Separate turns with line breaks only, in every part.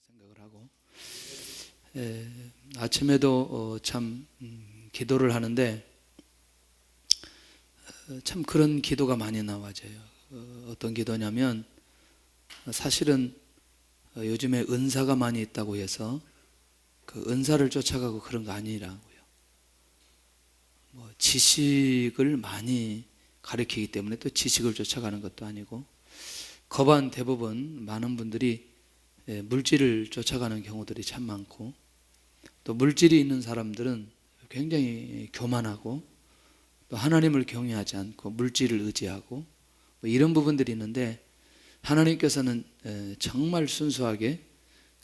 생각을 하고, 아침에도 참 기도를 하는데 참 그런 기도가 많이 나와져요. 어떤 기도냐면, 사실은 요즘에 은사가 많이 있다고 해서 그 은사를 쫓아가고 그런 거 아니라고요. 지식을 많이 가르치기 때문에 또 지식을 쫓아가는 것도 아니고, 거반 대부분 많은 분들이 물질을 쫓아가는 경우들이 참 많고, 또 물질이 있는 사람들은 굉장히 교만하고 또 하나님을 경외하지 않고 물질을 의지하고 이런 부분들이 있는데, 하나님께서는 정말 순수하게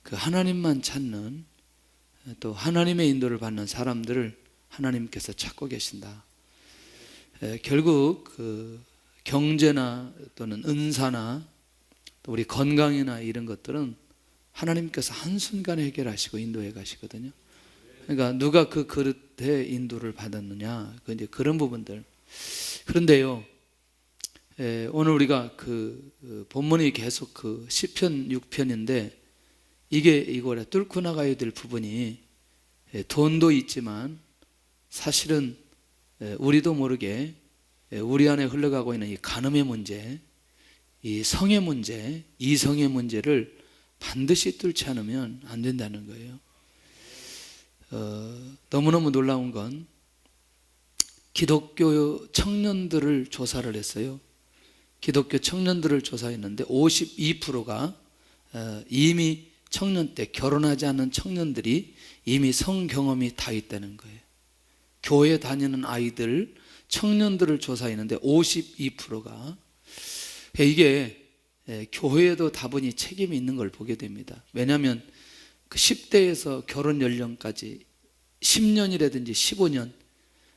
그 하나님만 찾는, 또 하나님의 인도를 받는 사람들을 하나님께서 찾고 계신다. 결국 그 경제나 또는 은사나 또 우리 건강이나 이런 것들은 하나님께서 한순간에 해결하시고 인도해 가시거든요. 그러니까 누가 그 그릇에 인도를 받았느냐, 이제 그런 부분들. 그런데요, 오늘 우리가 그 본문이 계속 그 시편 6편인데, 이거를 뚫고 나가야 될 부분이, 돈도 있지만 사실은 우리도 모르게 우리 안에 흘러가고 있는 이 간음의 문제, 이 성의 문제, 이성의 문제를 반드시 뚫지 않으면 안 된다는 거예요. 너무너무 놀라운 건, 기독교 청년들을 조사를 했어요. 기독교 청년들을 조사했는데 52%가 이미 청년 때 결혼하지 않은 청년들이 이미 성 경험이 다 있다는 거예요. 교회 다니는 아이들, 청년들을 조사했는데 52%가, 이게 교회에도 다분히 책임이 있는 걸 보게 됩니다. 왜냐하면 그 10대에서 결혼 연령까지 10년이라든지 15년,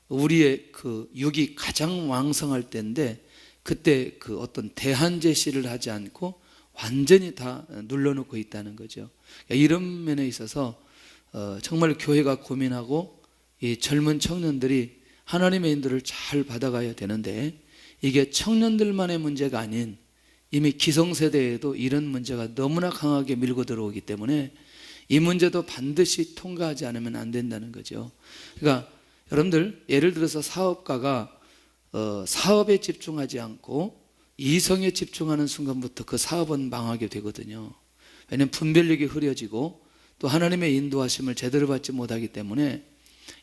우리의 그 육이 가장 왕성할 때인데, 그때 그 어떤 대한제시를 하지 않고 완전히 다 눌러놓고 있다는 거죠. 이런 면에 있어서 정말 교회가 고민하고 이 젊은 청년들이 하나님의 인도를 잘 받아가야 되는데, 이게 청년들만의 문제가 아닌 이미 기성세대에도 이런 문제가 너무나 강하게 밀고 들어오기 때문에 이 문제도 반드시 통과하지 않으면 안 된다는 거죠. 그러니까 여러분들, 예를 들어서 사업가가 사업에 집중하지 않고 이성에 집중하는 순간부터 그 사업은 망하게 되거든요. 왜냐하면 분별력이 흐려지고 또 하나님의 인도하심을 제대로 받지 못하기 때문에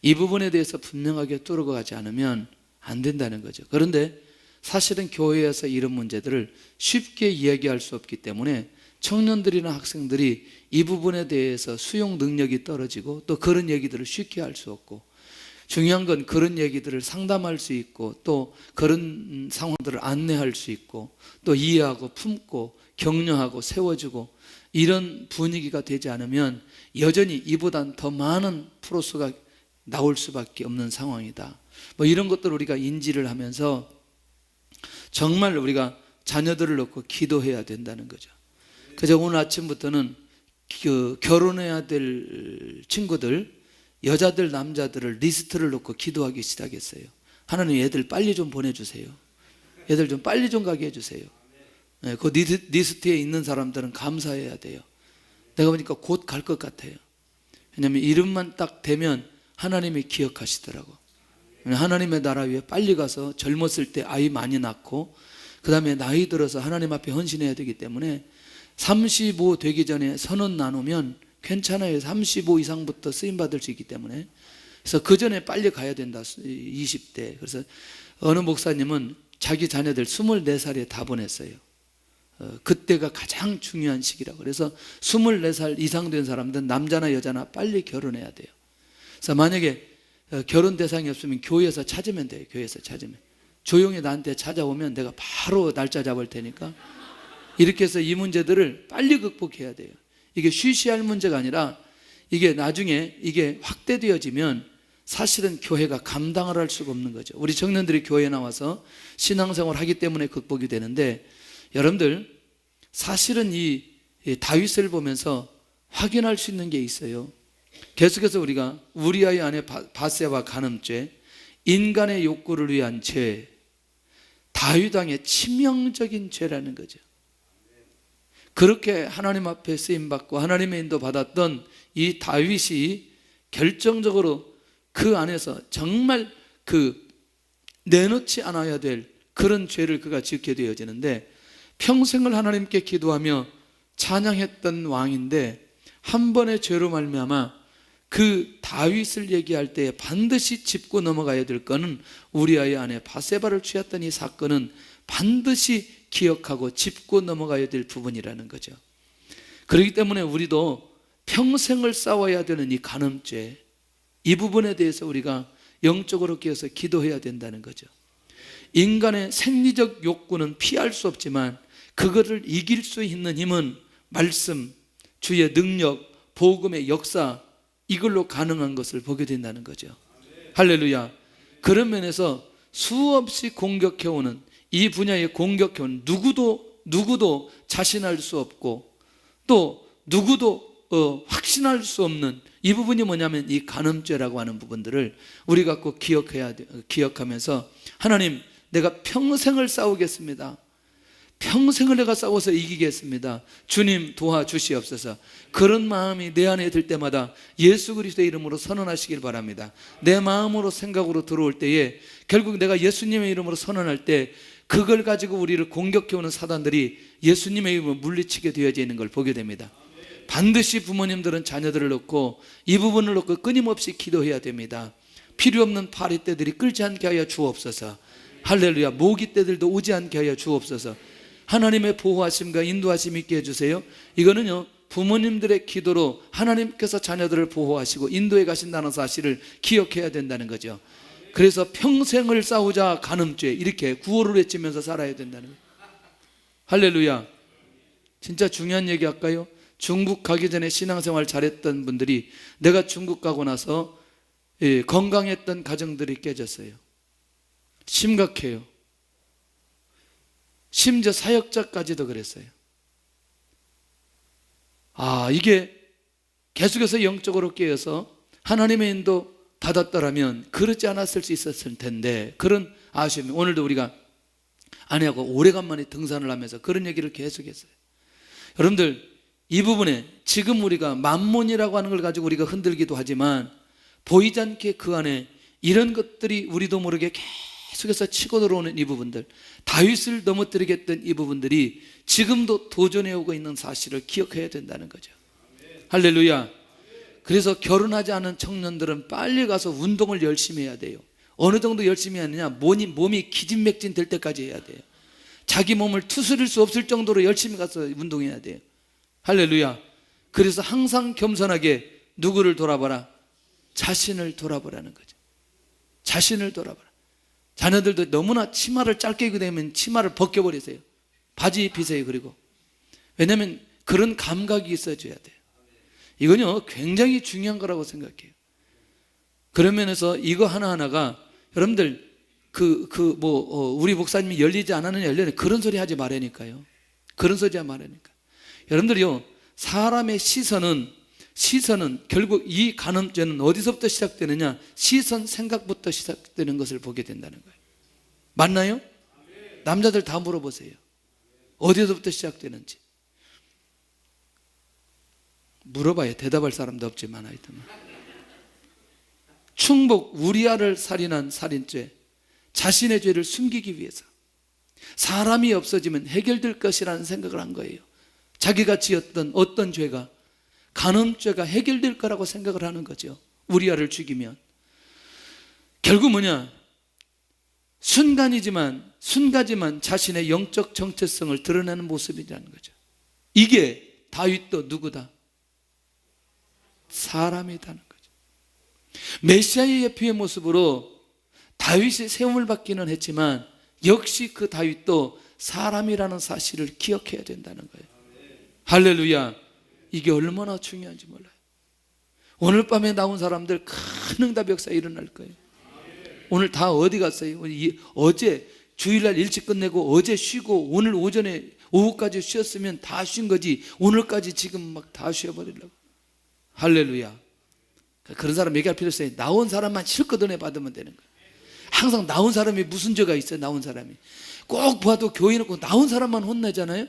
이 부분에 대해서 분명하게 뚫어가지 않으면 안 된다는 거죠. 그런데 사실은 교회에서 이런 문제들을 쉽게 이야기할 수 없기 때문에 청년들이나 학생들이 이 부분에 대해서 수용 능력이 떨어지고, 또 그런 얘기들을 쉽게 할 수 없고, 중요한 건 그런 얘기들을 상담할 수 있고 또 그런 상황들을 안내할 수 있고 또 이해하고 품고 격려하고 세워주고, 이런 분위기가 되지 않으면 여전히 이보단 더 많은 프로수가 나올 수밖에 없는 상황이다. 이런 것들을 우리가 인지를 하면서 정말 우리가 자녀들을 놓고 기도해야 된다는 거죠. 그래서 오늘 아침부터는 결혼해야 될 친구들, 여자들, 남자들을 리스트를 놓고 기도하기 시작했어요. 하나님, 애들 빨리 좀 보내주세요. 애들 좀 빨리 좀 가게 해주세요. 그 리스트에 있는 사람들은 감사해야 돼요. 내가 보니까 곧 갈 것 같아요. 왜냐하면 이름만 딱 되면 하나님이 기억하시더라고. 하나님의 나라 위에 빨리 가서 젊었을 때 아이 많이 낳고 그 다음에 나이 들어서 하나님 앞에 헌신해야 되기 때문에 35 되기 전에 선언 나누면 괜찮아요. 35 이상부터 쓰임받을 수 있기 때문에. 그래서 그 전에 빨리 가야 된다. 20대. 그래서 어느 목사님은 자기 자녀들 24살에 다 보냈어요. 그때가 가장 중요한 시기라고. 그래서 24살 이상 된 사람들은 남자나 여자나 빨리 결혼해야 돼요. 그래서 만약에 결혼 대상이 없으면 교회에서 찾으면 돼요. 교회에서 찾으면. 조용히 나한테 찾아오면 내가 바로 날짜 잡을 테니까. 이렇게 해서 이 문제들을 빨리 극복해야 돼요. 이게 쉬쉬할 문제가 아니라 이게 나중에 이게 확대되어지면 사실은 교회가 감당을 할 수가 없는 거죠. 우리 청년들이 교회에 나와서 신앙생활 하기 때문에 극복이 되는데, 여러분들 사실은 이 다윗을 보면서 확인할 수 있는 게 있어요. 계속해서 우리가 우리아의 아내 바세바 간음죄, 인간의 욕구를 위한 죄, 다윗 왕의 치명적인 죄라는 거죠. 그렇게 하나님 앞에 쓰임받고 하나님의 인도 받았던 이 다윗이 결정적으로 그 안에서 정말 내놓지 않아야 될 그런 죄를 그가 짓게 되어지는데, 평생을 하나님께 기도하며 찬양했던 왕인데 한 번의 죄로 말미암아 그 다윗을 얘기할 때 반드시 짚고 넘어가야 될 것은 우리아의 아내 바세바를 취했던 이 사건은 반드시 기억하고 짚고 넘어가야 될 부분이라는 거죠. 그렇기 때문에 우리도 평생을 싸워야 되는 이 간음죄, 이 부분에 대해서 우리가 영적으로 깨어서 기도해야 된다는 거죠. 인간의 생리적 욕구는 피할 수 없지만 그것을 이길 수 있는 힘은 말씀, 주의 능력, 복음의 역사, 이걸로 가능한 것을 보게 된다는 거죠. 할렐루야. 그런 면에서 수없이 공격해오는 이 분야에 공격해오는 누구도 자신할 수 없고 또 누구도 확신할 수 없는 이 부분이 뭐냐면 이 간음죄라고 하는 부분들을 우리가 꼭 기억하면서 하나님, 내가 평생을 싸우겠습니다. 평생을 내가 싸워서 이기겠습니다. 주님 도와주시옵소서. 그런 마음이 내 안에 들 때마다 예수 그리스도의 이름으로 선언하시길 바랍니다. 내 마음으로 생각으로 들어올 때에 결국 내가 예수님의 이름으로 선언할 때 그걸 가지고 우리를 공격해오는 사단들이 예수님의 이름으로 물리치게 되어지는 걸 보게 됩니다. 반드시 부모님들은 자녀들을 놓고 이 부분을 놓고 끊임없이 기도해야 됩니다. 필요 없는 파리떼들이 끌지 않게 하여 주옵소서. 할렐루야. 모기떼들도 오지 않게 하여 주옵소서. 하나님의 보호하심과 인도하심 있게 해주세요. 이거는요, 부모님들의 기도로 하나님께서 자녀들을 보호하시고 인도해 가신다는 사실을 기억해야 된다는 거죠. 그래서 평생을 싸우자 간음죄, 이렇게 구호를 외치면서 살아야 된다는 거예요. 할렐루야. 진짜 중요한 얘기 할까요? 중국 가기 전에 신앙생활 잘했던 분들이 내가 중국 가고 나서 건강했던 가정들이 깨졌어요. 심각해요. 심지어 사역자까지도 그랬어요. 이게 계속해서 영적으로 깨어서 하나님의 인도 받았더라면 그렇지 않았을 수 있었을 텐데, 그런 아쉬움이. 오늘도 우리가 아내하고 오래간만에 등산을 하면서 그런 얘기를 계속했어요. 여러분들, 이 부분에 지금 우리가 만몬이라고 하는 걸 가지고 우리가 흔들기도 하지만 보이지 않게 그 안에 이런 것들이 우리도 모르게 계속해서 치고 들어오는 이 부분들, 다윗을 넘어뜨리게 했던 이 부분들이 지금도 도전해 오고 있는 사실을 기억해야 된다는 거죠. 할렐루야. 그래서 결혼하지 않은 청년들은 빨리 가서 운동을 열심히 해야 돼요. 어느 정도 열심히 하느냐, 몸이 기진맥진 될 때까지 해야 돼요. 자기 몸을 투스릴 수 없을 정도로 열심히 가서 운동해야 돼요. 할렐루야. 그래서 항상 겸손하게 누구를 돌아봐라? 자신을 돌아보라는 거죠. 자신을 돌아봐라. 자녀들도 너무나 치마를 짧게 입게 되면 치마를 벗겨버리세요. 바지 입히세요. 그리고 왜냐하면 그런 감각이 있어줘야 돼요. 이건요 굉장히 중요한 거라고 생각해요. 그런 면에서 이거 하나하나가 여러분들 우리 목사님이 열리지 않았느냐 열리느냐 그런 소리 하지 말라니까요. 그런 소리 하지 말라니까. 여러분들이요, 사람의 시선은 결국 이 간음죄는 어디서부터 시작되느냐? 시선, 생각부터 시작되는 것을 보게 된다는 거예요. 맞나요? 남자들 다 물어보세요. 어디서부터 시작되는지. 물어봐야 대답할 사람도 없지만 하여튼 충복 우리아를 살인한 살인죄, 자신의 죄를 숨기기 위해서 사람이 없어지면 해결될 것이라는 생각을 한 거예요. 자기가 지었던 어떤 죄가, 간음죄가 해결될 거라고 생각을 하는 거죠. 우리아를 죽이면 결국 뭐냐? 순간이지만 자신의 영적 정체성을 드러내는 모습이라는 거죠. 이게 다윗도 누구다? 사람이라는 거죠. 메시아의 예표의 모습으로 다윗이 세움을 받기는 했지만 역시 그 다윗도 사람이라는 사실을 기억해야 된다는 거예요. 할렐루야. 이게 얼마나 중요한지 몰라요. 오늘 밤에 나온 사람들 큰 응답 역사 일어날 거예요. 오늘 다 어디 갔어요? 어제 주일날 일찍 끝내고 어제 쉬고 오늘 오전에 오후까지 쉬었으면 다 쉰 거지 오늘까지 지금 막 다 쉬어버리려고. 할렐루야. 그런 사람 얘기할 필요 없어요. 나온 사람만 실컷 은혜 받으면 되는 거예요. 항상 나온 사람이 무슨 죄가 있어요? 나온 사람이 꼭 봐도 교회 놓고 나온 사람만 혼내잖아요.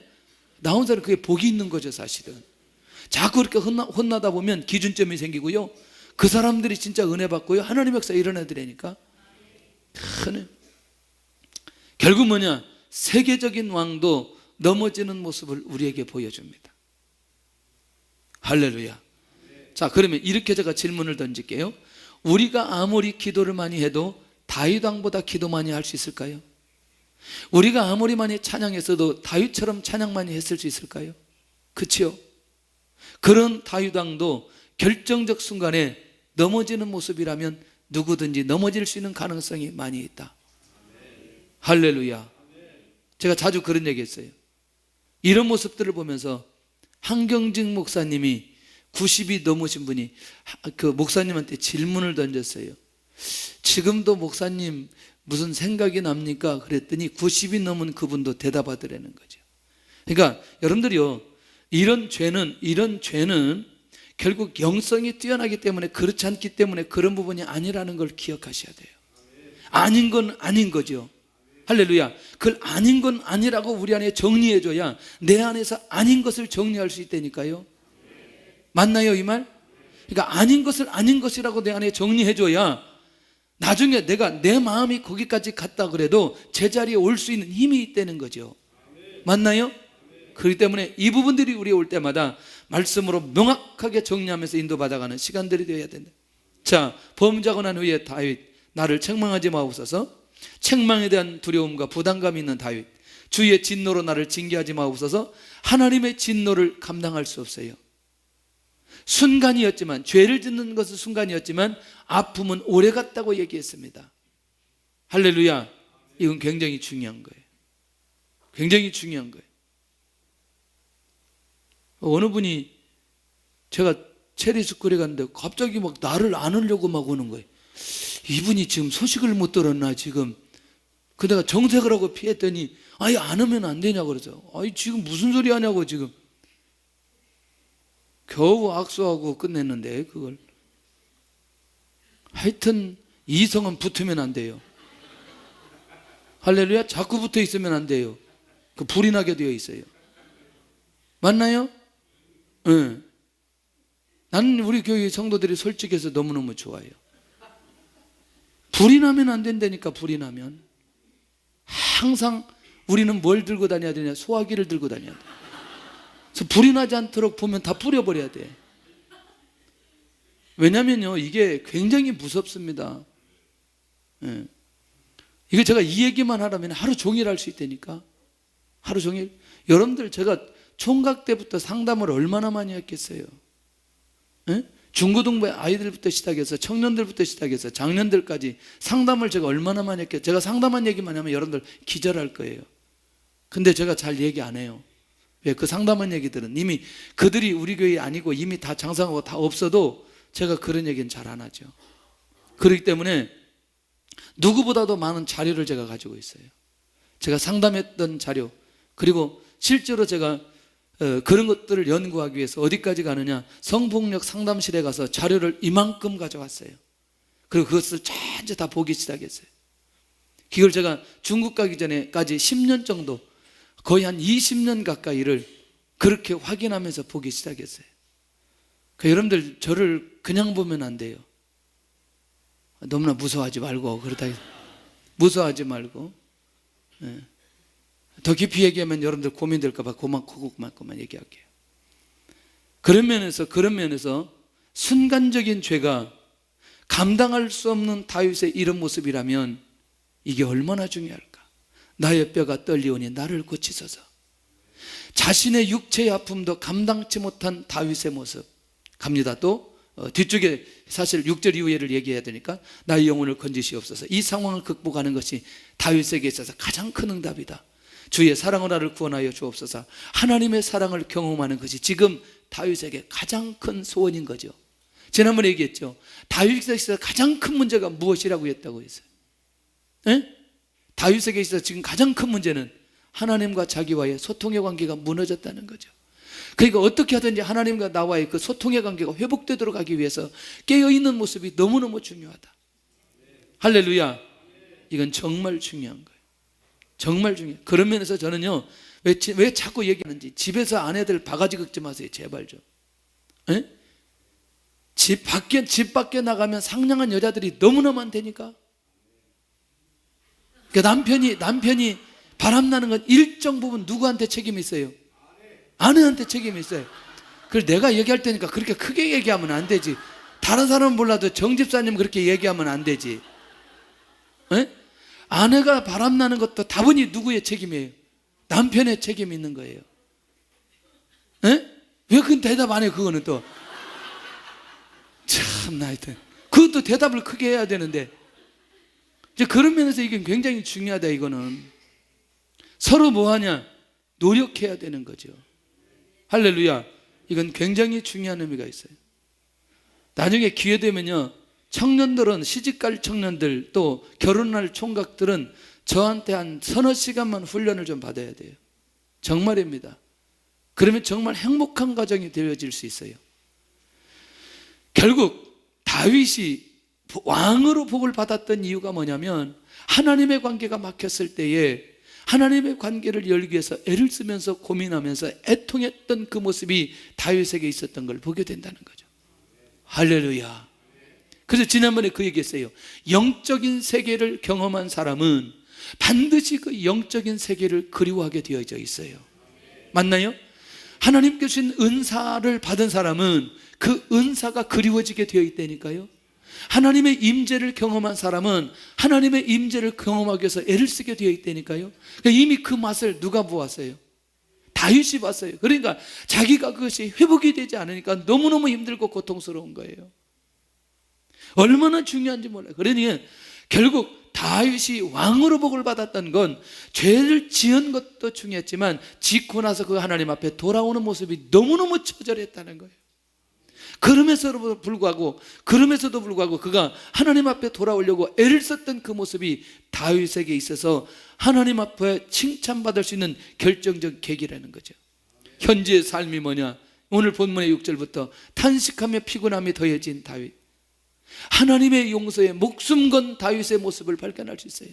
나 혼자는 그게 복이 있는 거죠, 사실은. 자꾸 그렇게 혼나다 보면 기준점이 생기고요. 그 사람들이 진짜 은혜 받고요. 하나님의 역사 일어나야 되니까. 결국 뭐냐? 세계적인 왕도 넘어지는 모습을 우리에게 보여줍니다. 할렐루야. 자, 그러면 이렇게 제가 질문을 던질게요. 우리가 아무리 기도를 많이 해도 다윗 왕보다 기도 많이 할 수 있을까요? 우리가 아무리 많이 찬양했어도 다윗처럼 찬양 많이 했을 수 있을까요? 그렇죠? 그런 다윗 왕도 결정적 순간에 넘어지는 모습이라면 누구든지 넘어질 수 있는 가능성이 많이 있다. 할렐루야. 제가 자주 그런 얘기 했어요. 이런 모습들을 보면서 한경직 목사님이 90이 넘으신 분이 그 목사님한테 질문을 던졌어요. 지금도 목사님 무슨 생각이 납니까? 그랬더니 90이 넘은 그분도 대답하더라는 거죠. 그러니까 여러분들이요, 이런 죄는 결국 영성이 뛰어나기 때문에, 그렇지 않기 때문에 그런 부분이 아니라는 걸 기억하셔야 돼요. 아닌 건 아닌 거죠. 할렐루야. 그걸 아닌 건 아니라고 우리 안에 정리해줘야 내 안에서 아닌 것을 정리할 수 있다니까요. 맞나요, 이 말? 그러니까 아닌 것을 아닌 것이라고 내 안에 정리해줘야 나중에 내가 내 마음이 거기까지 갔다 그래도 제자리에 올 수 있는 힘이 있다는 거죠. 맞나요? 그렇기 때문에 이 부분들이 우리에 올 때마다 말씀으로 명확하게 정리하면서 인도받아가는 시간들이 되어야 된다. 자, 범죄하고 난 후에 다윗, 나를 책망하지 마옵소서. 책망에 대한 두려움과 부담감이 있는 다윗, 주의 진노로 나를 징계하지 마옵소서. 하나님의 진노를 감당할 수 없어요. 순간이었지만, 죄를 짓는 것은 순간이었지만 아픔은 오래갔다고 얘기했습니다. 할렐루야. 이건 굉장히 중요한 거예요. 굉장히 중요한 거예요. 어느 분이, 제가 체리스쿨에 갔는데 갑자기 막 나를 안으려고 막 오는 거예요. 이분이 지금 소식을 못 들었나 지금. 그 내가 정색을 하고 피했더니 아예 안으면 안 되냐고 그러죠. 아니 지금 무슨 소리 하냐고 지금. 겨우 악수하고 끝냈는데 그걸. 하여튼 이성은 붙으면 안 돼요. 할렐루야. 자꾸 붙어 있으면 안 돼요. 그 불이 나게 되어 있어요. 맞나요? 응. 나는 우리 교회 성도들이 솔직해서 너무너무 좋아요. 불이 나면 안 된다니까. 불이 나면 항상 우리는 뭘 들고 다녀야 되냐? 소화기를 들고 다녀야 돼. 그래서 불이 나지 않도록 보면 다 뿌려버려야 돼. 왜냐면요, 이게 굉장히 무섭습니다. 예. 이거 제가 이 얘기만 하라면 하루 종일 할 수 있다니까. 하루 종일. 여러분들, 제가 총각 때부터 상담을 얼마나 많이 했겠어요. 예? 중고등부 아이들부터 시작해서 청년들부터 시작해서 장년들까지 상담을 제가 얼마나 많이 했겠어요. 제가 상담한 얘기만 하면 여러분들 기절할 거예요. 근데 제가 잘 얘기 안 해요. 왜? 그 상담한 얘기들은 이미 그들이 우리 교회 아니고 이미 다 장사하고 다 없어도 제가 그런 얘기는 잘 안 하죠. 그렇기 때문에 누구보다도 많은 자료를 제가 가지고 있어요. 제가 상담했던 자료, 그리고 실제로 제가 그런 것들을 연구하기 위해서 어디까지 가느냐, 성폭력 상담실에 가서 자료를 이만큼 가져왔어요. 그리고 그것을 전체 다 보기 시작했어요. 그걸 제가 중국 가기 전에까지 10년 정도, 거의 한 20년 가까이를 그렇게 확인하면서 보기 시작했어요. 그러니까 여러분들 저를 그냥 보면 안 돼요. 너무나 무서워하지 말고, 그러다 무서워하지 말고. 예. 더 깊이 얘기하면 여러분들 고민될까 봐 그만 얘기할게요. 그런 면에서 순간적인 죄가 감당할 수 없는 다윗의 이런 모습이라면 이게 얼마나 중요할까. 나의 뼈가 떨리오니 나를 고치소서. 자신의 육체의 아픔도 감당치 못한 다윗의 모습 갑니다. 또 뒤쪽에 사실 6절 이후에를 얘기해야 되니까 나의 영혼을 건지시옵소서. 이 상황을 극복하는 것이 다윗에게 있어서 가장 큰 응답이다. 주의 사랑으로 나를 구원하여 주옵소서. 하나님의 사랑을 경험하는 것이 지금 다윗에게 가장 큰 소원인 거죠. 지난번에 얘기했죠. 다윗에게 있어서 가장 큰 문제가 무엇이라고 했다고 했어요. 에? 다윗에게 있어서 지금 가장 큰 문제는 하나님과 자기와의 소통의 관계가 무너졌다는 거죠. 그러니까 어떻게 하든지 하나님과 나와의 그 소통의 관계가 회복되도록 하기 위해서 깨어있는 모습이 너무너무 중요하다. 할렐루야. 이건 정말 중요한 거예요. 정말 중요해요. 그런 면에서 저는요, 왜 자꾸 얘기하는지, 집에서 아내들 바가지 긁지 마세요. 제발 좀. 에? 집 밖에 나가면 상냥한 여자들이 너무나 많다니까. 그러니까 남편이 바람나는 건 일정 부분 누구한테 책임이 있어요? 아내한테 책임이 있어요. 그걸 내가 얘기할 테니까 그렇게 크게 얘기하면 안 되지. 다른 사람은 몰라도 정집사님 그렇게 얘기하면 안 되지. 에? 아내가 바람나는 것도 다분히 누구의 책임이에요? 남편의 책임이 있는 거예요. 에? 왜 그건 대답 안 해요? 그거는 또 참나, 하여튼 그것도 대답을 크게 해야 되는데, 이제 그런 면에서 이게 굉장히 중요하다. 이거는 서로 뭐하냐? 노력해야 되는 거죠. 할렐루야. 이건 굉장히 중요한 의미가 있어요. 나중에 기회 되면요, 청년들은, 시집갈 청년들, 또 결혼할 총각들은 저한테 한 서너 시간만 훈련을 좀 받아야 돼요. 정말입니다. 그러면 정말 행복한 가정이 되어질 수 있어요. 결국 다윗이 왕으로 복을 받았던 이유가 뭐냐면, 하나님의 관계가 막혔을 때에 하나님의 관계를 열기 위해서 애를 쓰면서 고민하면서 애통했던 그 모습이 다윗에게 있었던 걸 보게 된다는 거죠. 할렐루야. 그래서 지난번에 그 얘기했어요. 영적인 세계를 경험한 사람은 반드시 그 영적인 세계를 그리워하게 되어져 있어요. 맞나요? 하나님께 주신 은사를 받은 사람은 그 은사가 그리워지게 되어 있다니까요. 하나님의 임재를 경험한 사람은 하나님의 임재를 경험하기 위해서 애를 쓰게 되어 있다니까요. 그러니까 이미 그 맛을 누가 보았어요? 다윗이 봤어요. 그러니까 자기가 그것이 회복이 되지 않으니까 너무너무 힘들고 고통스러운 거예요. 얼마나 중요한지 몰라요. 그러니 결국 다윗이 왕으로 복을 받았던 건 죄를 지은 것도 중요했지만 짓고 나서 그 하나님 앞에 돌아오는 모습이 너무너무 처절했다는 거예요. 그럼에서도 불구하고 그가 하나님 앞에 돌아오려고 애를 썼던 그 모습이 다윗에게 있어서 하나님 앞에 칭찬받을 수 있는 결정적 계기라는 거죠. 현재의 삶이 뭐냐? 오늘 본문의 6절부터 탄식하며 피곤함이 더해진 다윗. 하나님의 용서에 목숨 건 다윗의 모습을 발견할 수 있어요.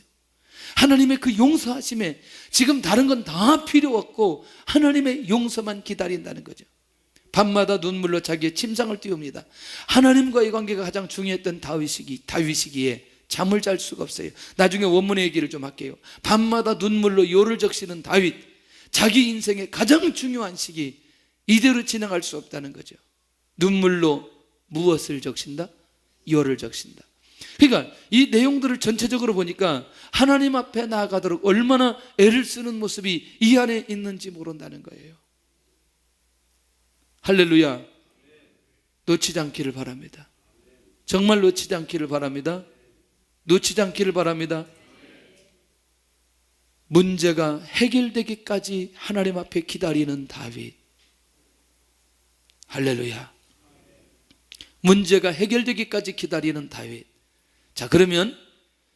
하나님의 그 용서하심에 지금 다른 건 다 필요 없고 하나님의 용서만 기다린다는 거죠. 밤마다 눈물로 자기의 침상을 띄웁니다. 하나님과의 관계가 가장 중요했던 다윗이기에 잠을 잘 수가 없어요. 나중에 원문의 얘기를 좀 할게요. 밤마다 눈물로 요를 적시는 다윗. 자기 인생의 가장 중요한 시기, 이대로 지나갈 수 없다는 거죠. 눈물로 무엇을 적신다? 요를 적신다. 그러니까 이 내용들을 전체적으로 보니까 하나님 앞에 나아가도록 얼마나 애를 쓰는 모습이 이 안에 있는지 모른다는 거예요. 할렐루야. 놓치지 않기를 바랍니다. 정말 놓치지 않기를 바랍니다. 놓치지 않기를 바랍니다. 문제가 해결되기까지 하나님 앞에 기다리는 다윗. 할렐루야. 문제가 해결되기까지 기다리는 다윗. 자, 그러면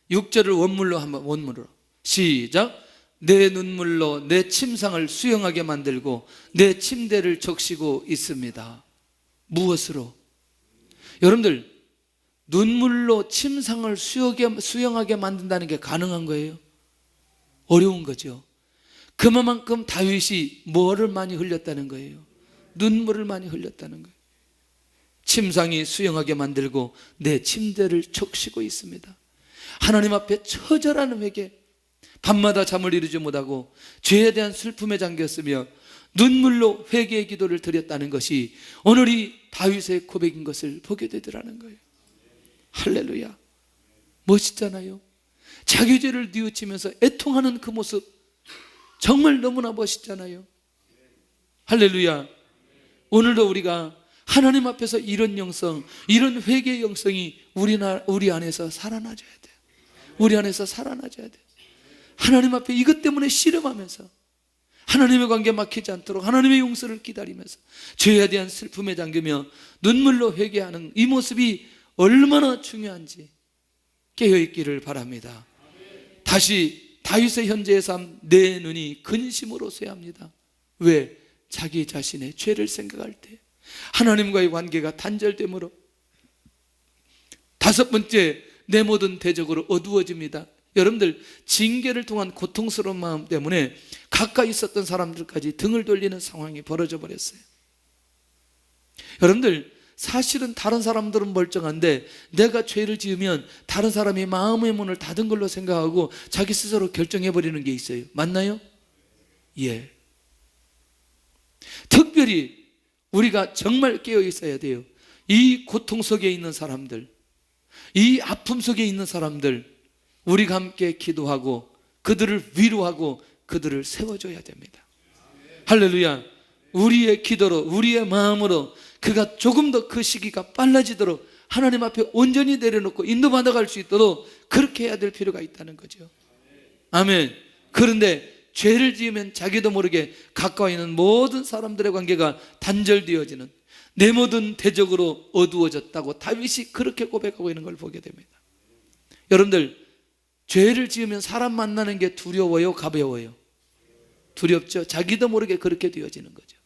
6절을 원문으로 시작. 내 눈물로 내 침상을 수영하게 만들고 내 침대를 적시고 있습니다. 무엇으로? 여러분들, 눈물로 침상을 수영하게 만든다는 게 가능한 거예요? 어려운 거죠. 그만큼 다윗이 뭐를 많이 흘렸다는 거예요? 눈물을 많이 흘렸다는 거예요. 침상이 수영하게 만들고 내 침대를 적시고 있습니다. 하나님 앞에 처절한 회개, 밤마다 잠을 이루지 못하고 죄에 대한 슬픔에 잠겼으며 눈물로 회개의 기도를 드렸다는 것이 오늘 이 다윗의 고백인 것을 보게 되더라는 거예요. 할렐루야. 멋있잖아요. 자기 죄를 뉘우치면서 애통하는 그 모습 정말 너무나 멋있잖아요. 할렐루야. 오늘도 우리가 하나님 앞에서 이런 영성, 이런 회개의 영성이 우리 안에서 살아나줘야 돼요. 우리 안에서 살아나줘야 돼요. 하나님 앞에 이것 때문에 씨름하면서 하나님의 관계 막히지 않도록 하나님의 용서를 기다리면서 죄에 대한 슬픔에 잠기며 눈물로 회개하는 이 모습이 얼마나 중요한지 깨어있기를 바랍니다. 다시 다윗의 현재의 삶, 내 눈이 근심으로 쇠합니다. 왜? 자기 자신의 죄를 생각할 때 하나님과의 관계가 단절됨으로. 다섯 번째, 내 모든 대적으로 어두워집니다. 여러분들 징계를 통한 고통스러운 마음 때문에 가까이 있었던 사람들까지 등을 돌리는 상황이 벌어져 버렸어요. 여러분들 사실은 다른 사람들은 멀쩡한데 내가 죄를 지으면 다른 사람이 마음의 문을 닫은 걸로 생각하고 자기 스스로 결정해버리는 게 있어요. 맞나요? 예. 특별히 우리가 정말 깨어 있어야 돼요. 이 고통 속에 있는 사람들, 이 아픔 속에 있는 사람들, 우리가 함께 기도하고 그들을 위로하고 그들을 세워줘야 됩니다. 할렐루야. 우리의 기도로, 우리의 마음으로 그가 조금 더 그 시기가 빨라지도록 하나님 앞에 온전히 내려놓고 인도받아갈 수 있도록 그렇게 해야 될 필요가 있다는 거죠. 아멘. 그런데 죄를 지으면 자기도 모르게 가까이 있는 모든 사람들의 관계가 단절되어지는, 내 모든 대적으로 어두워졌다고 다윗이 그렇게 고백하고 있는 걸 보게 됩니다. 여러분들, 죄를 지으면 사람 만나는 게 두려워요, 가벼워요? 두렵죠. 자기도 모르게 그렇게 되어지는 거죠.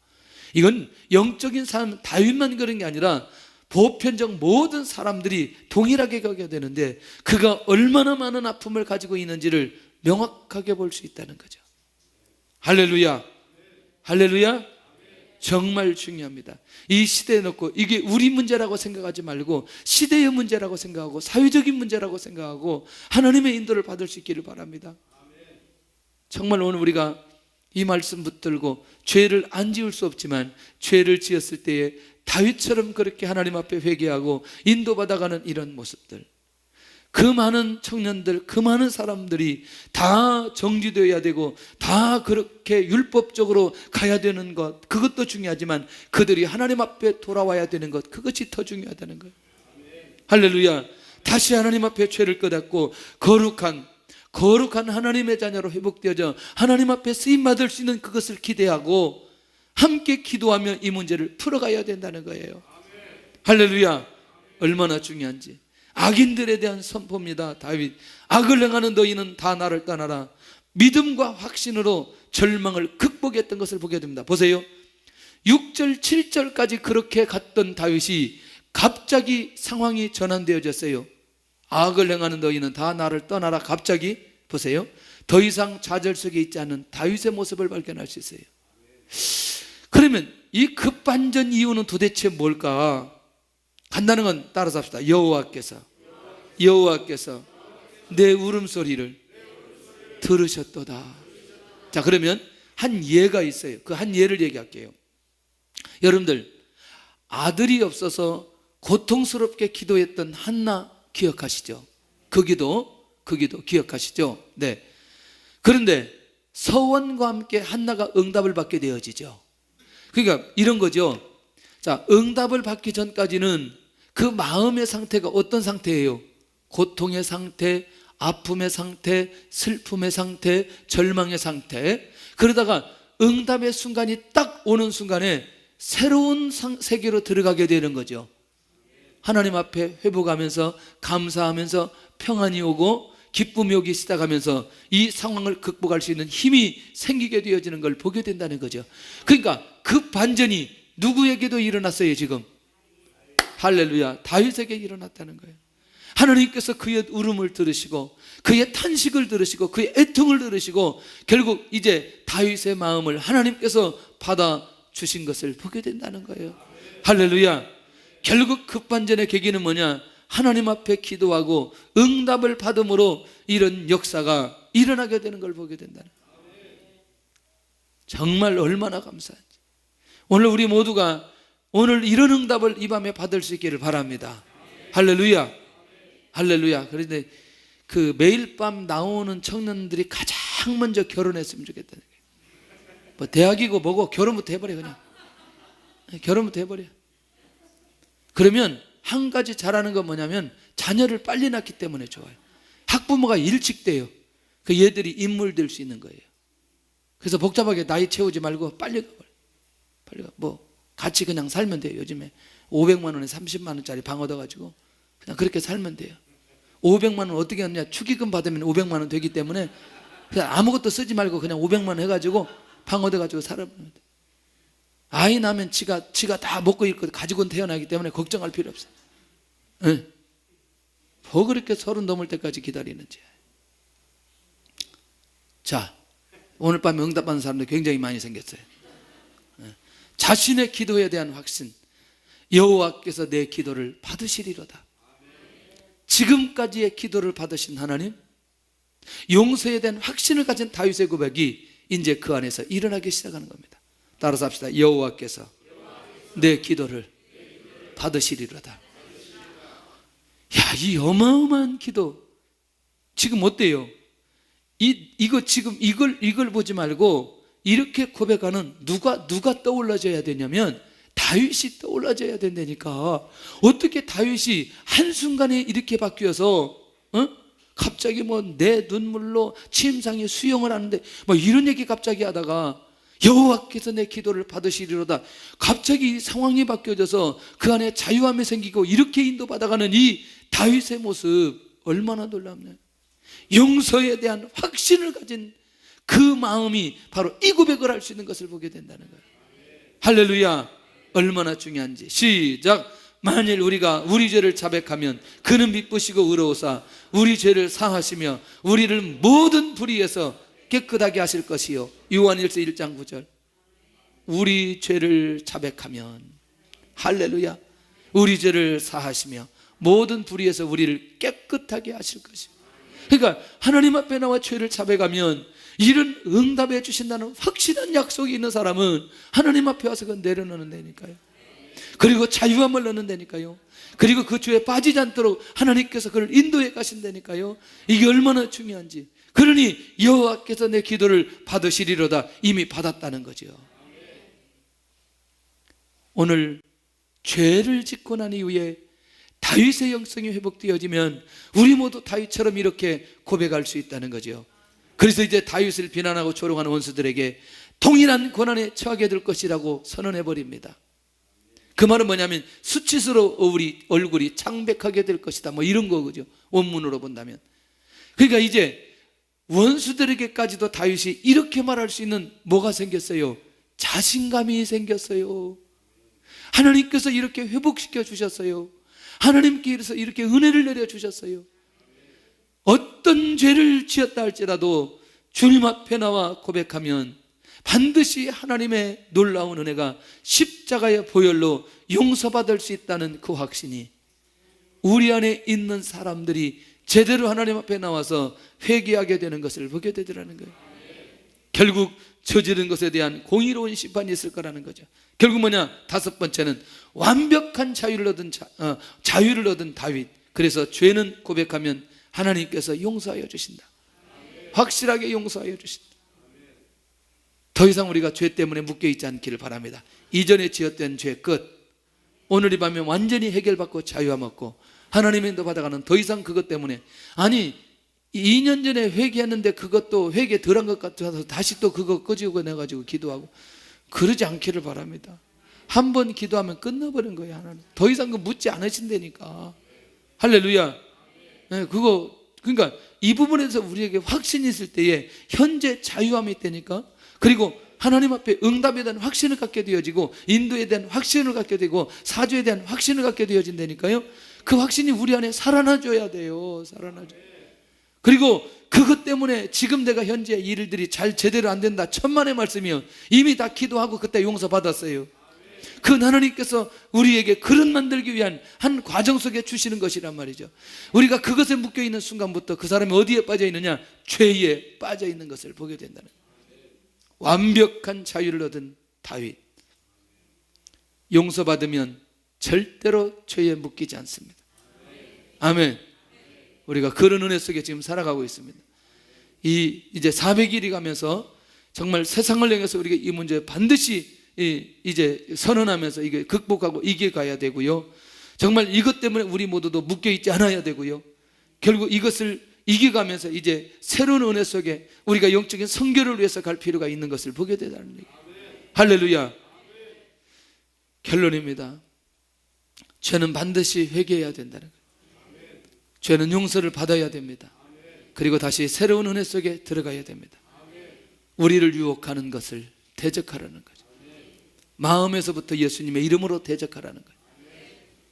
이건 영적인 삶, 다윗만 그런 게 아니라 보편적 모든 사람들이 동일하게 가게 되는데 그가 얼마나 많은 아픔을 가지고 있는지를 명확하게 볼 수 있다는 거죠. 할렐루야. 할렐루야. 정말 중요합니다. 이 시대에 놓고 이게 우리 문제라고 생각하지 말고 시대의 문제라고 생각하고 사회적인 문제라고 생각하고 하나님의 인도를 받을 수 있기를 바랍니다. 정말 오늘 우리가 이 말씀 붙들고 죄를 안 지을 수 없지만 죄를 지었을 때에 다윗처럼 그렇게 하나님 앞에 회개하고 인도받아가는 이런 모습들, 그 많은 청년들, 그 많은 사람들이 다 정지되어야 되고 다 그렇게 율법적으로 가야 되는 것, 그것도 중요하지만 그들이 하나님 앞에 돌아와야 되는 것, 그것이 더 중요하다는 거예요. 할렐루야. 다시 하나님 앞에 죄를 깨닫고 거룩한 하나님의 자녀로 회복되어져 하나님 앞에 쓰임받을 수 있는 그것을 기대하고 함께 기도하며 이 문제를 풀어가야 된다는 거예요. 할렐루야. 얼마나 중요한지. 악인들에 대한 선포입니다. 다윗, 악을 행하는 너희는 다 나를 떠나라. 믿음과 확신으로 절망을 극복했던 것을 보게 됩니다. 보세요. 6절 7절까지 그렇게 갔던 다윗이 갑자기 상황이 전환되어졌어요. 악을 행하는 너희는 다 나를 떠나라. 갑자기 보세요. 더 이상 좌절 속에 있지 않은 다윗의 모습을 발견할 수 있어요. 그러면 이 급반전 이유는 도대체 뭘까? 간다는 건 따라서 합시다. 여호와께서 내 울음소리를 들으셨도다. 자, 그러면 한 예가 있어요. 그 한 예를 얘기할게요. 여러분들, 아들이 없어서 고통스럽게 기도했던 한나 기억하시죠? 그 기도 기억하시죠? 네. 그런데 서원과 함께 한나가 응답을 받게 되어지죠. 그러니까 이런 거죠. 자, 응답을 받기 전까지는 그 마음의 상태가 어떤 상태예요? 고통의 상태, 아픔의 상태, 슬픔의 상태, 절망의 상태. 그러다가 응답의 순간이 딱 오는 순간에 새로운 세계로 들어가게 되는 거죠. 하나님 앞에 회복하면서 감사하면서 평안이 오고 기쁨이 오기 시작하면서 이 상황을 극복할 수 있는 힘이 생기게 되어지는 걸 보게 된다는 거죠. 그러니까 그 반전이 누구에게도 일어났어요. 지금 할렐루야. 다윗에게 일어났다는 거예요. 하나님께서 그의 울음을 들으시고 그의 탄식을 들으시고 그의 애통을 들으시고 결국 이제 다윗의 마음을 하나님께서 받아주신 것을 보게 된다는 거예요. 할렐루야. 결국 급반전의 계기는 뭐냐? 하나님 앞에 기도하고 응답을 받음으로 이런 역사가 일어나게 되는 걸 보게 된다는 거예요. 정말 얼마나 감사한지. 오늘 우리 모두가 오늘 이런 응답을 이 밤에 받을 수 있기를 바랍니다. 할렐루야. 할렐루야. 그런데 그 매일 밤 나오는 청년들이 가장 먼저 결혼했으면 좋겠다는 거예요. 뭐 대학이고 뭐고 결혼부터 해버려. 그냥 결혼부터 해버려. 그러면 한 가지 잘하는 건 뭐냐면 자녀를 빨리 낳기 때문에 좋아요. 학부모가 일찍 돼요. 그 얘들이 인물 될 수 있는 거예요. 그래서 복잡하게 나이 채우지 말고 빨리 가버려. 빨리 가. 뭐 같이 그냥 살면 돼요. 요즘에 500만 원에 30만 원짜리 방 얻어가지고 그냥 그렇게 살면 돼요. 500만 원 어떻게 하느냐? 축의금 받으면 500만 원 되기 때문에 그냥 아무것도 쓰지 말고 그냥 500만 원 해가지고 방 얻어가지고 살아보면 돼. 아이 낳으면 지가 다 먹고 있고 가지고는 태어나기 때문에 걱정할 필요 없어요. 뭐 그렇게 30 넘을 때까지 기다리는지. 자, 오늘 밤에 응답받는 사람들 굉장히 많이 생겼어요. 자신의 기도에 대한 확신, 여호와께서 내 기도를 받으시리로다. 지금까지의 기도를 받으신 하나님, 용서에 대한 확신을 가진 다윗의 고백이 이제 그 안에서 일어나기 시작하는 겁니다. 따라서 합시다. 여호와께서 내 기도를 받으시리로다. 야, 이 어마어마한 기도 지금 어때요? 이거 지금 이걸 보지 말고 이렇게 고백하는 누가 떠올라져야 되냐면 다윗이 떠올라져야 된다니까. 어떻게 다윗이 한순간에 이렇게 바뀌어서 갑자기 내 눈물로 침상에 수영을 하는데 이런 얘기 갑자기 하다가 여호와께서 내 기도를 받으시리로다. 갑자기 상황이 바뀌어져서 그 안에 자유함이 생기고 이렇게 인도받아가는 이 다윗의 모습 얼마나 놀랍나요? 용서에 대한 확신을 가진 그 마음이 바로 이 고백을 할 수 있는 것을 보게 된다는 거예요. 할렐루야. 얼마나 중요한지. 시작. 만일 우리가 우리 죄를 자백하면 그는 미쁘시고 의로우사 우리 죄를 사하시며 우리를 모든 불의에서 깨끗하게 하실 것이요. 요한일서 1장 9절. 우리 죄를 자백하면, 할렐루야, 우리 죄를 사하시며 모든 불의에서 우리를 깨끗하게 하실 것이요. 그러니까 하나님 앞에 나와 죄를 자백하면 이런 응답해 주신다는 확실한 약속이 있는 사람은 하나님 앞에 와서 그건 내려놓는 데니까요. 그리고 자유함을 얻는 데니까요. 그리고 그 죄에 빠지지 않도록 하나님께서 그를 인도해 가신다니까요. 이게 얼마나 중요한지. 그러니 여호와께서 내 기도를 받으시리로다. 이미 받았다는 거죠. 오늘 죄를 짓고 난 이후에 다윗의 영성이 회복되어지면 우리 모두 다윗처럼 이렇게 고백할 수 있다는 거죠. 그래서 이제 다윗을 비난하고 조롱하는 원수들에게 동일한 권한에 처하게 될 것이라고 선언해 버립니다. 그 말은 뭐냐면 수치스러워 우리 얼굴이 창백하게 될 것이다, 이런 거죠. 원문으로 본다면. 그러니까 이제 원수들에게까지도 다윗이 이렇게 말할 수 있는 뭐가 생겼어요? 자신감이 생겼어요. 하나님께서 이렇게 회복시켜 주셨어요. 하나님께서 이렇게 은혜를 내려 주셨어요. 어떤 죄를 지었다 할지라도 주님 앞에 나와 고백하면 반드시 하나님의 놀라운 은혜가 십자가의 보혈로 용서받을 수 있다는 그 확신이 우리 안에 있는 사람들이 제대로 하나님 앞에 나와서 회개하게 되는 것을 보게 되더라는 거예요. 결국 저지른 것에 대한 공의로운 심판이 있을 거라는 거죠. 결국 뭐냐? 다섯 번째는 완벽한 자유를 얻은 다윗. 그래서 죄는 고백하면 하나님께서 용서하여 주신다. 확실하게 용서하여 주신다. 더 이상 우리가 죄 때문에 묶여있지 않기를 바랍니다. 이전에 지었던 죄 끝. 오늘 이 밤에 완전히 해결받고 자유함 얻고 하나님의 인도 받아가는, 더 이상 그것 때문에, 아니 2년 전에 회개했는데 그것도 회개 덜한 것 같아서 다시 또 그거 끄집어 내가지고 기도하고 그러지 않기를 바랍니다. 한 번 기도하면 끝나버린 거예요. 하나님 더 이상 그 묻지 않으신다니까. 할렐루야. 네, 그러니까 이 부분에서 우리에게 확신이 있을 때에 현재 자유함이 있다니까. 그리고 하나님 앞에 응답에 대한 확신을 갖게 되어지고 인도에 대한 확신을 갖게 되고 사주에 대한 확신을 갖게 되어진다니까요. 그 확신이 우리 안에 살아나줘야 돼요. 살아나줘. 그리고 그것 때문에 지금 내가 현재 일들이 잘 제대로 안 된다, 천만의 말씀이요. 이미 다 기도하고 그때 용서받았어요. 그 하나님께서 우리에게 그릇 만들기 위한 한 과정 속에 주시는 것이란 말이죠. 우리가 그것에 묶여있는 순간부터 그 사람이 어디에 빠져있느냐? 죄에 빠져있는 것을 보게 된다는 거예요. 완벽한 자유를 얻은 다윗. 용서받으면 절대로 죄에 묶이지 않습니다. 아멘. 우리가 그런 은혜 속에 지금 살아가고 있습니다. 이제 400일이 가면서 정말 세상을 향해서 우리가 이 문제 반드시 이제 선언하면서 이게 극복하고 이겨가야 되고요. 정말 이것 때문에 우리 모두도 묶여있지 않아야 되고요. 결국 이것을 이겨가면서 이제 새로운 은혜 속에 우리가 영적인 성결을 위해서 갈 필요가 있는 것을 보게 되다는 얘기예요. 할렐루야. 결론입니다. 죄는 반드시 회개해야 된다는 거예요. 죄는 용서를 받아야 됩니다. 그리고 다시 새로운 은혜 속에 들어가야 됩니다. 우리를 유혹하는 것을 대적하라는 거죠. 마음에서부터 예수님의 이름으로 대적하라는 거예요.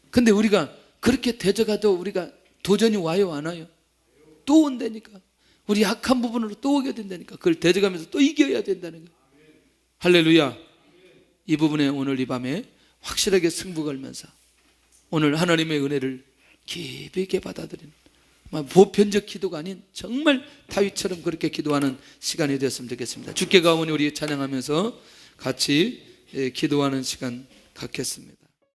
근데 우리가 그렇게 대적해도 우리가 도전이 와요, 안 와요? 또 온다니까. 우리 약한 부분으로 또 오게 된다니까. 그걸 대적하면서 또 이겨야 된다는 거예요. 할렐루야. 이 부분에 오늘 이 밤에 확실하게 승부 걸면서 오늘 하나님의 은혜를 깊이 있게 받아들이는 보편적 기도가 아닌 정말 다윗처럼 그렇게 기도하는 시간이 되었으면 좋겠습니다. 주께 가오니 우리 찬양하면서 같이 기도하는 시간 갖겠습니다.